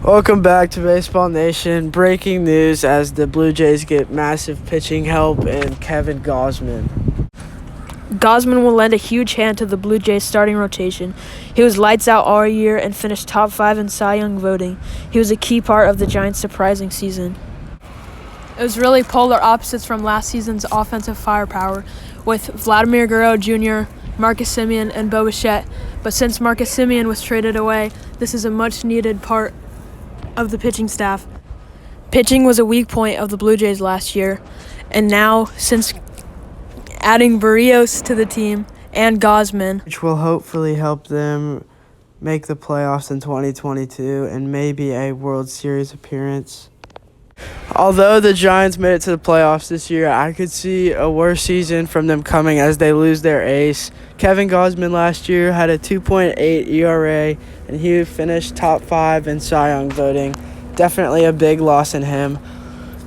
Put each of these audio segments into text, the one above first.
Welcome back to Baseball Nation. Breaking news as the Blue Jays get massive pitching help in Kevin Gausman. Gausman will lend a huge hand to the Blue Jays starting rotation. He was lights out all year and finished top 5 in Cy Young voting. He was a key part of the Giants' surprising season. It was really polar opposites from last season's offensive firepower, with Vladimir Guerrero Jr., Marcus Semien, and Bo Bichette. But since Marcus Semien was traded away, this is a much-needed part of the pitching staff. Pitching was a weak point of the Blue Jays last year, and now, since adding Barrios to the team and Gausman, which will hopefully help them make the playoffs in 2022 and maybe a World Series appearance. Although the Giants made it to the playoffs this year, I could see a worse season from them coming as they lose their ace. Kevin Gausman last year had a 2.8 ERA, and he finished top 5 in Cy Young voting. Definitely a big loss in him.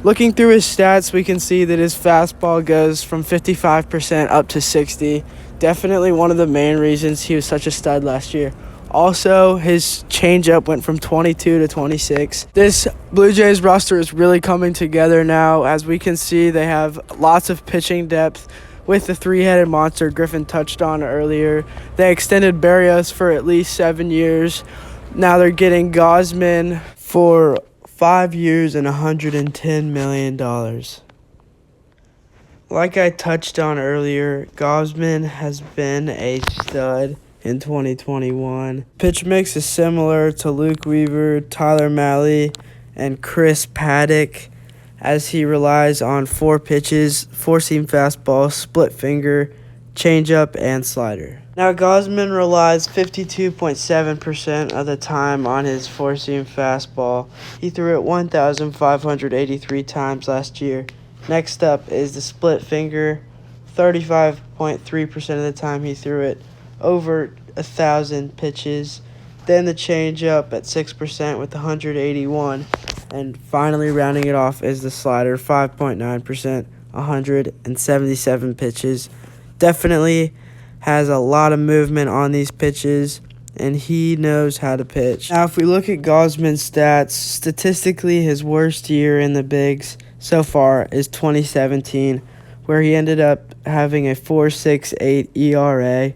Looking through his stats, we can see that his fastball goes from 55% up to 60%. Definitely one of the main reasons he was such a stud last year. Also, his changeup went from 22 to 26. This Blue Jays roster is really coming together now. As we can see, they have lots of pitching depth with the three-headed monster Griffin touched on earlier. They extended Barrios for at least 7 years. Now they're getting Gausman for 5 years and $110 million. Like I touched on earlier, Gausman has been a stud in 2021. Pitch mix is similar to Luke Weaver, Tyler Mahle, and Chris Paddock, as he relies on 4 pitches, 4-seam fastball, split finger, changeup, and slider. Now, Gausman relies 52.7% of the time on his 4-seam fastball. He threw it 1,583 times last year. Next up is the split finger. 35.3% of the time he threw it, over 1,000 pitches. Then the changeup at 6% with 181. And finally rounding it off is the slider, 5.9%, 177 pitches. Definitely has a lot of movement on these pitches, and he knows how to pitch. Now, if we look at Gausman's stats, statistically his worst year in the bigs so far is 2017, where he ended up having a 4.68 ERA.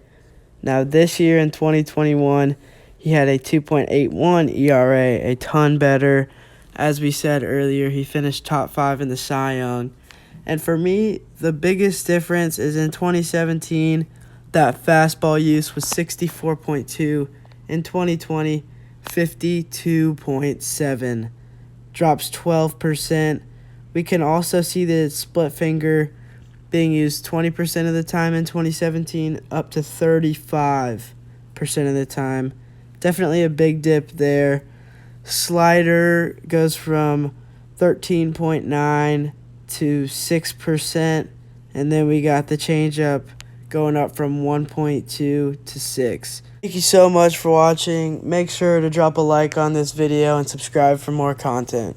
Now, this year in 2021, he had a 2.81 ERA, a ton better. As we said earlier, he finished top 5 in the Cy Young. And for me, the biggest difference is in 2017, that fastball use was 64.2. In 2020, 52.7. Drops 12%. We can also see the split finger being used 20% of the time in 2017, up to 35% of the time. Definitely a big dip there. Slider goes from 13.9 to 6%, and then we got the changeup going up from 1.2 to 6. Thank you so much for watching. Make sure to drop a like on this video and subscribe for more content.